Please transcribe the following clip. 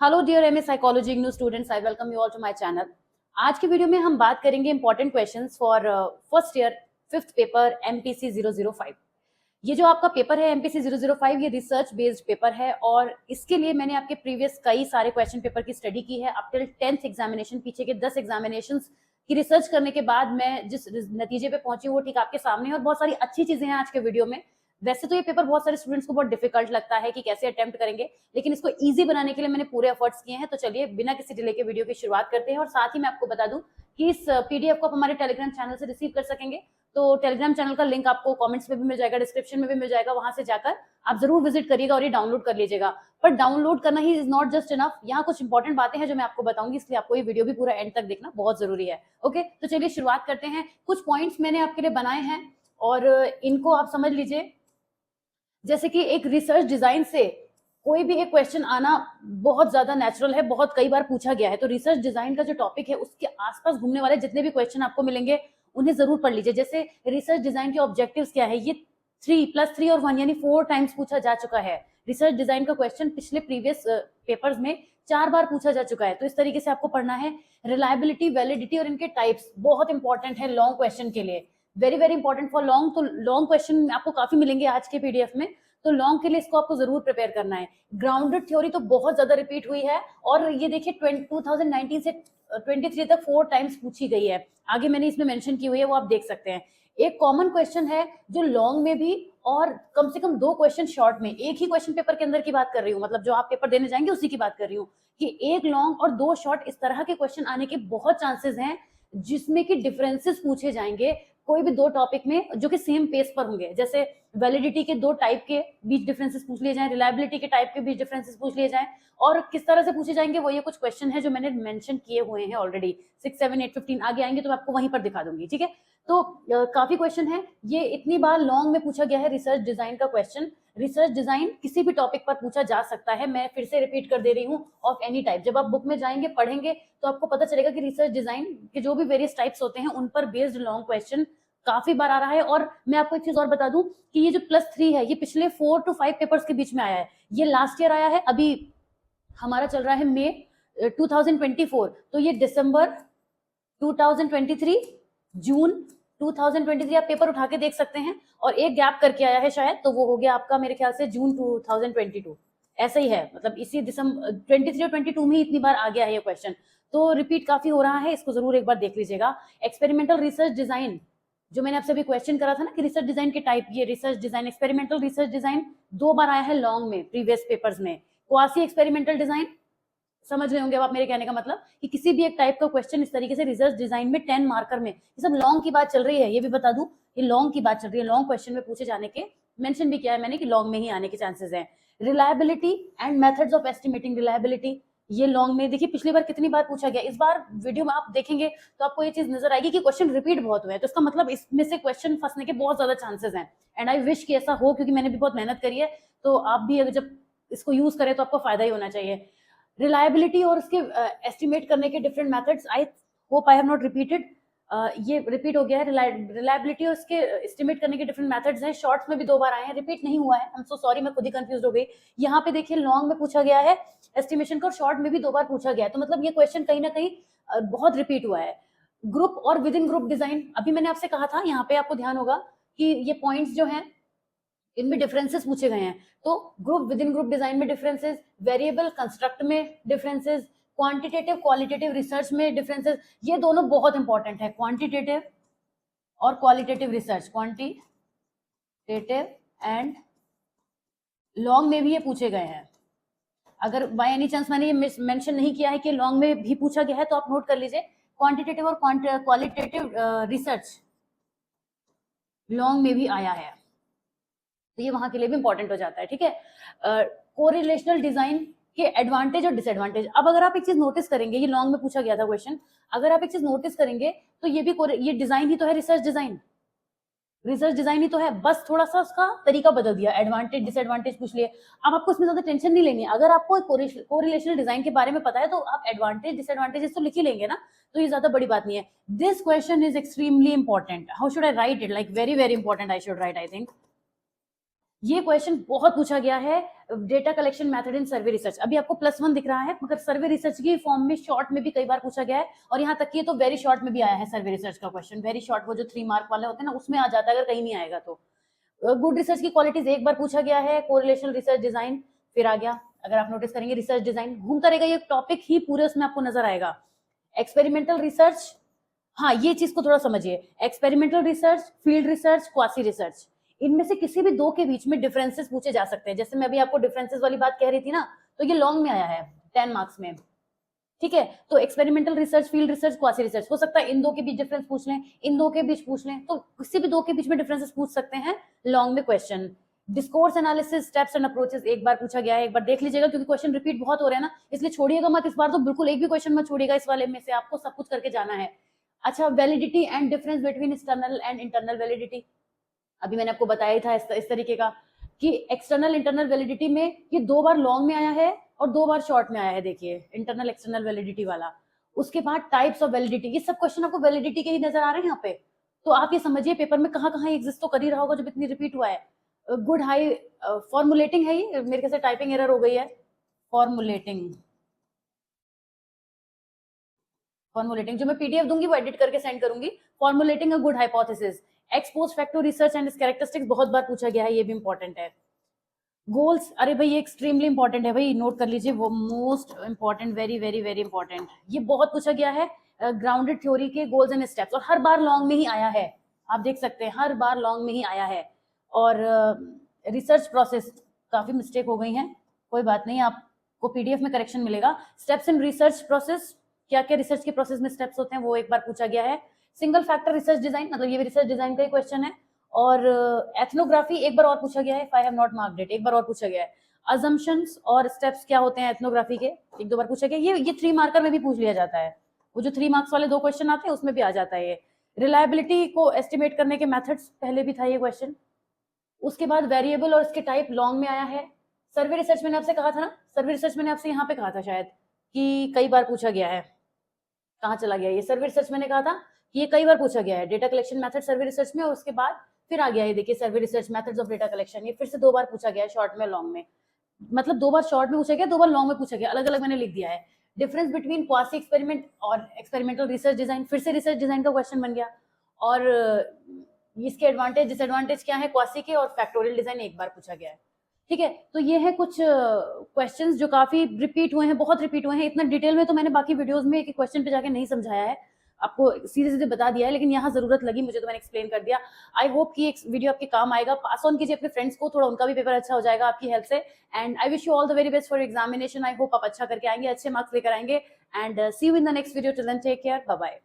Hello dear MA psychology new students, I welcome you all to my channel. आज की video में हम बात करेंगे important questions for first year fifth paper MPC 005। ये जो आपका पेपर है एमपीसी 005 ये रिसर्च बेस्ड पेपर है और इसके लिए मैंने आपके प्रीवियस कई सारे क्वेश्चन पेपर की स्टडी की है अप टिल 10th एग्जामिनेशन। पीछे के 10 एग्जामिनेशन की रिसर्च करने के बाद मैं जिस नतीजे पे पहुंची वो ठीक आपके सामने है और बहुत सारी अच्छी चीजें हैं आज के वीडियो में। वैसे तो ये पेपर बहुत सारे स्टूडेंट्स को बहुत डिफिकल्ट लगता है कि कैसे अटेम्प्ट करेंगे, लेकिन इसको इजी बनाने के लिए मैंने पूरे एफर्ट्स किए हैं। तो चलिए बिना किसी डिले के वीडियो की शुरुआत करते हैं। और साथ ही मैं आपको बता दूं कि इस पीडीएफ को आप हमारे टेलीग्राम चैनल से रिसीव कर सकेंगे। तो टेलीग्राम चैनल का लिंक आपको कमेंट्स में भी मिल जाएगा, डिस्क्रिप्शन में भी मिल जाएगा, वहां से जाकर आप जरूर विजिट करिएगा और ये डाउनलोड कर लीजिएगा। पर डाउनलोड करना he is not just enough, यहाँ कुछ इंपॉर्टेंट बातें हैं जो मैं आपको बताऊंगी, इसलिए आपको ये वीडियो भी पूरा एंड तक देखना बहुत जरूरी है। ओके, तो चलिए शुरुआत करते हैं। कुछ पॉइंट्स मैंने आपके लिए बनाए हैं और इनको आप समझ लीजिए। जैसे कि एक रिसर्च डिजाइन से कोई भी एक क्वेश्चन आना बहुत ज्यादा नेचुरल है, बहुत कई बार पूछा गया है। तो रिसर्च डिजाइन का जो टॉपिक है उसके आसपास घूमने वाले जितने भी क्वेश्चन आपको मिलेंगे उन्हें जरूर पढ़ लीजिए। जैसे रिसर्च डिजाइन के ऑब्जेक्टिव्स क्या है, ये 3+3 और 1 यानी 4 टाइम्स पूछा जा चुका है। रिसर्च डिजाइन का क्वेश्चन पिछले प्रीवियस पेपर्स में 4 बार पूछा जा चुका है। तो इस तरीके से आपको पढ़ना है। रिलायबिलिटी, वैलिडिटी और इनके टाइप्स बहुत इंपॉर्टेंट है लॉन्ग क्वेश्चन के लिए, very very important for long. तो लॉन्ग क्वेश्चन आपको काफी मिलेंगे आज के पीडीएफ में, तो लॉन्ग के लिए इसको आपको जरूर प्रिपेयर करना है। ग्राउंडेड थ्योरी तो बहुत ज्यादा रिपीट हुई है और ये देखिए 2019 से 23 तक 4 टाइम्स पूछी गई है। आगे मैंने इसमें मेंशन की हुई है, वो आप देख सकते हैं। एक कॉमन क्वेश्चन है जो लॉन्ग में भी और कम से कम 2 क्वेश्चन शॉर्ट में, एक ही क्वेश्चन पेपर के अंदर की बात कर रही हूँ, मतलब जो आप पेपर देने जाएंगे उसी की बात कर रही हूँ कि एक लॉन्ग और 2 शॉर्ट इस तरह के क्वेश्चन आने के बहुत चांसेस हैं जिसमें कि डिफरेंसेस पूछे जाएंगे कोई भी 2 टॉपिक में जो कि सेम पेस पर होंगे। जैसे वैलिडिटी के 2 टाइप के बीच डिफरेंसेस पूछ लिए जाएं, रिलायबिलिटी के टाइप के बीच डिफरेंसेस पूछ लिए जाएं। और किस तरह से पूछे जाएंगे वो ये कुछ क्वेश्चन है जो मैंने मेंशन किए हुए हैं ऑलरेडी। 6, 7, 8, 15 आगे आएंगे तो मैं आपको वहीं पर दिखा दूंगी, ठीक है। तो काफी क्वेश्चन है। ये इतनी बार लॉन्ग में पूछा गया है रिसर्च डिजाइन का क्वेश्चन। रिसर्च डिजाइन किसी भी टॉपिक पर पूछा जा सकता है, मैं फिर से रिपीट कर दे रही हूँ, ऑफ एनी टाइप। जब आप बुक में जाएंगे पढ़ेंगे तो आपको पता चलेगा कि रिसर्च डिजाइन के जो भी वेरियस टाइप्स होते हैं उन पर बेस्ड लॉन्ग क्वेश्चन काफी बार आ रहा है। और मैं आपको एक चीज और बता दूं कि ये जो +3 है ये पिछले 4 to 5 पेपर्स के बीच में आया है। ये लास्ट ईयर आया है, अभी हमारा चल रहा है मई 2024, तो ये दिसंबर 2023, जून 2023 आप पेपर उठा के देख सकते हैं। और एक गैप करके आया है शायद, तो वो हो गया आपका मेरे ख्याल से जून 2022। ऐसा ही है, मतलब इसी दिसंबर 23 और 22 में इतनी बार आ गया है ये क्वेश्चन। तो रिपीट काफी हो रहा है, इसको जरूर एक बार देख लीजिएगा। एक्सपेरिमेंटल रिसर्च डिजाइन, जो मैंने आपसे अभी क्वेश्चन करा था ना कि रिसर्च डिजाइन के टाइप, ये research design, experimental research design 2 बार आया है लॉन्ग में प्रीवियस पेपर्स में। क्वासी एक्सपेरिमेंटल डिजाइन, समझ रहे होंगे अब आप मेरे कहने का मतलब कि किसी भी एक टाइप का क्वेश्चन इस तरीके से रिसर्च डिजाइन में 10 मार्कर में, ये सब लॉन्ग की बात चल रही है, ये भी बता दूं, ये लॉन्ग की बात चल रही है। लॉन्ग क्वेश्चन में पूछे जाने के मेंशन भी किया है मैंने कि लॉन्ग में ही आने के चांसेस हैं। Reliability and methods of estimating reliability, ये लॉन्ग में देखिए पिछली बार कितनी बार पूछा गया। इस बार वीडियो में आप देखेंगे तो आपको ये चीज नजर आएगी कि क्वेश्चन रिपीट बहुत हुए हैं, तो इसका मतलब इसमें से क्वेश्चन फंसने के बहुत ज्यादा चांसेस हैं। एंड आई विश कि ऐसा हो, क्योंकि मैंने भी बहुत मेहनत करी है। तो आप भी अगर जब इसको यूज करें तो आपको फायदा ही होना चाहिए। रिलायबिलिटी और उसके एस्टिमेट करने के different methods, I hope I have not repeated, ये रिपीट हो गया है। रिलायबिलिटी और उसके एस्टिमेट करने के डिफरेंट मेथड्स हैं, शॉर्ट्स में भी 2 बार आए हैं, रिपीट नहीं हुआ है। आई एम सो सॉरी, मैं खुद ही कंफ्यूज हो गई। यहाँ पे देखिए लॉन्ग में पूछा गया है एस्टिमेशन का और शॉर्ट में भी 2 बार पूछा गया है, तो मतलब ये क्वेश्चन कहीं ना कहीं बहुत रिपीट हुआ है। ग्रुप और विद इन ग्रुप डिजाइन, अभी मैंने आपसे कहा था, यहाँ पे आपको ध्यान होगा कि ये पॉइंट्स जो हैं इनमें डिफरेंसेस पूछे गए हैं। तो group with in group design में डिफरेंसेस, वेरिएबल कंस्ट्रक्ट में डिफरेंसेस, क्वांटिटेटिव क्वालिटेटिव रिसर्च में डिफरेंसेस, ये दोनों बहुत इंपॉर्टेंट है, क्वांटिटेटिव और qualitative research. Quantitative and long में भी ये पूछे गए हैं। अगर बाय एनी चांस मैंने ये मेंशन नहीं किया है कि लॉन्ग में भी पूछा गया है तो आप नोट कर लीजिए, क्वांटिटेटिव और क्वालिटेटिव रिसर्च लॉन्ग में भी आया है, तो ये वहां के लिए भी इंपॉर्टेंट हो जाता है, ठीक है। कोरिलेशनल डिजाइन के एडवांटेज और डिसएडवांटेज, अब अगर आप एक चीज नोटिस करेंगे, ये लॉन्ग में पूछा गया था क्वेश्चन, अगर आप एक चीज नोटिस करेंगे तो ये भी ये डिजाइन ही तो है, रिसर्च डिजाइन, रिसर्च डिजाइन ही तो है, बस थोड़ा सा उसका तरीका बदल दिया, एडवांटेज डिसएडवांटेज पूछ लिए। अब आपको इसमें ज्यादा टेंशन नहीं लेनी, अगर आपको कोरिलेशनल डिजाइन के बारे में पता है तो आप एडवांटेज डिसएडवांटेजेस तो लिख ही लेंगे ना, तो ये ज्यादा बड़ी बात नहीं है। This question is extremely important, how should I right it, like very very important I should write, I think ये क्वेश्चन बहुत पूछा गया है, data collection method in survey research. अभी आपको +1 दिख रहा है, मगर सर्वे रिसर्च की फॉर्म में शॉर्ट में भी कई बार पूछा गया है, और यहाँ तक कि तो वेरी शॉर्ट में भी आया है सर्वे रिसर्च का क्वेश्चन। वेरी शॉर्ट, वो जो 3 मार्क वाले होते हैं ना, उसमें आ जाता है अगर कहीं नहीं आएगा तो। गुड रिसर्च की क्वालिटीज एक बार पूछा गया है, कोरिलेशनल रिसर्च डिजाइन फिर आ गया। अगर आप नोटिस करेंगे रिसर्च डिजाइन घूमता रहेगा, ये टॉपिक ही पूरे उसमें आपको नजर आएगा। एक्सपेरिमेंटल रिसर्च, हाँ ये चीज को थोड़ा समझिए, experimental research, field research, quasi research, इनमें से किसी भी दो के बीच में डिफरेंसेस पूछे जा सकते हैं। जैसे मैं अभी आपको डिफरेंसेस वाली बात कह रही थी ना, तो ये लॉन्ग में आया है 10 मार्क्स में, ठीक है। तो experimental research, field research, quasi research, हो सकता है इन दो के बीच डिफरेंस पूछ लें, इन दो के बीच पूछ लें, तो किसी भी दो के बीच में डिफरेंसेस पूछ सकते हैं लॉन्ग में question. Discourse analysis, steps and approaches एक बार पूछा गया है, एक बार देख लीजिएगा, क्योंकि क्वेश्चन रिपीट बहुत हो रहे हैं ना, इसलिए छोड़िएगा मत इस बार, तो बिल्कुल एक भी क्वेश्चन मत छोड़िएगा इस वाले में से, आपको सब कुछ करके जाना है। अच्छा, validity and difference between external and internal validity, अभी मैंने आपको बताया ही था इस तरीके का कि एक्सटर्नल इंटरनल वैलिडिटी में ये 2 बार लॉन्ग में आया है और 2 बार शॉर्ट में आया है, देखिए इंटरनल एक्सटर्नल वैलिडिटी वाला। उसके बाद टाइप्स ऑफ वैलिडिटी, ये सब क्वेश्चन आपको वैलिडिटी के ही नजर आ रहे हैं यहाँ पे, तो आप ये समझिए पेपर में कहाँ कहाँ एग्जिस्ट तो कर ही रहा होगा जब इतनी रिपीट हुआ है। गुड हाई फॉर्मुलेटिंग है, ये मेरे ख्याल से टाइपिंग एरर हो गई है, फॉर्मुलेटिंग जो मैं पीडीएफ दूंगी वो एडिट करके सेंड करूंगी। Formulating a good hypothesis, x post facto research and characteristics बहुत बार पूछा गया है, ये भी इंपॉर्टेंट है। गोल्स, अरे भाई ये एक्सट्रीमली इंपॉर्टेंट है भाई, नोट कर लीजिए, वो most important, very very very important, ये बहुत पूछा गया है। ग्राउंडेड थ्योरी के गोल्स एंड स्टेप्स, और हर बार लॉन्ग में ही आया है, आप देख सकते हैं हर बार लॉन्ग में ही आया है। और रिसर्च प्रोसेस, काफी मिस्टेक हो गई हैं, कोई बात नहीं, आपको पीडीएफ में करेक्शन मिलेगा। स्टेप्स इन रिसर्च प्रोसेस, क्या क्या रिसर्च के प्रोसेस में स्टेप्स होते हैं वो एक बार पूछा गया है। सिंगल फैक्टर रिसर्च डिजाइन, मतलब ये भी रिसर्च डिजाइन का ही क्वेश्चन है। और एथनोग्राफी एक बार और पूछा गया है, if I have not marked it, एक बार और पूछा गया है। अजम्पशंस और स्टेप्स क्या होते हैं एथनोग्राफी के, एक दो बार पूछा गया। ये 3 मार्कर में भी पूछ लिया जाता है, वो जो 3 मार्क्स वाले 2 क्वेश्चन आते हैं उसमें भी आ जाता है ये। रिलायबिलिटी को एस्टिमेट करने के मेथड्स, पहले भी था ये क्वेश्चन। उसके बाद वेरिएबल और इसके टाइप लॉन्ग में आया है। सर्वे रिसर्च मैंने आपसे कहा था ना, सर्वे रिसर्च मैंने आपसे यहाँ पे कहा था शायद कि कई बार पूछा गया है, कहाँ चला गया ये, सर्वे रिसर्च मैंने कहा था कि ये कई बार पूछा गया है, डेटा कलेक्शन मेथड सर्वे रिसर्च में, और उसके बाद फिर आ गया है, देखिए सर्वे research methods of data collection, ये फिर से 2 बार पूछा गया है, शॉर्ट में लॉन्ग में, मतलब 2 बार शॉर्ट में पूछा गया, 2 बार लॉन्ग में पूछा गया, अलग अलग मैंने लिख दिया है। डिफरेंस बिटवीन क्वासी एक्सपेरिमेंट और एक्सपेरिमेंटल रिसर्च डिजाइन, फिर से रिसर्च डिजाइन का क्वेश्चन बन गया। और इसके एडवांटेज डिसएडवांटेज क्या है क्वासी के, और फैक्टोरियल डिजाइन एक बार पूछा गया है, ठीक है। तो ये है कुछ क्वेश्चंस जो काफी रिपीट हुए हैं, बहुत रिपीट हुए हैं। इतना डिटेल में तो मैंने बाकी वीडियोस में एक क्वेश्चन पे जाके नहीं समझाया है, आपको सीधे सीधे बता दिया है, लेकिन यहाँ जरूरत लगी मुझे तो मैंने एक्सप्लेन कर दिया। आई होप कि एक वीडियो आपके काम आएगा, पास ऑन कीजिए अपने फ्रेंड्स को, थोड़ा उनका भी पेपर अच्छा हो जाएगा आपकी हेल्प से। And I wish you all the very best for examination, I hope आप अच्छा करके आएंगे, अच्छे मार्क्स लेकर आएंगे। And see you in the next video, till then take care, bye bye.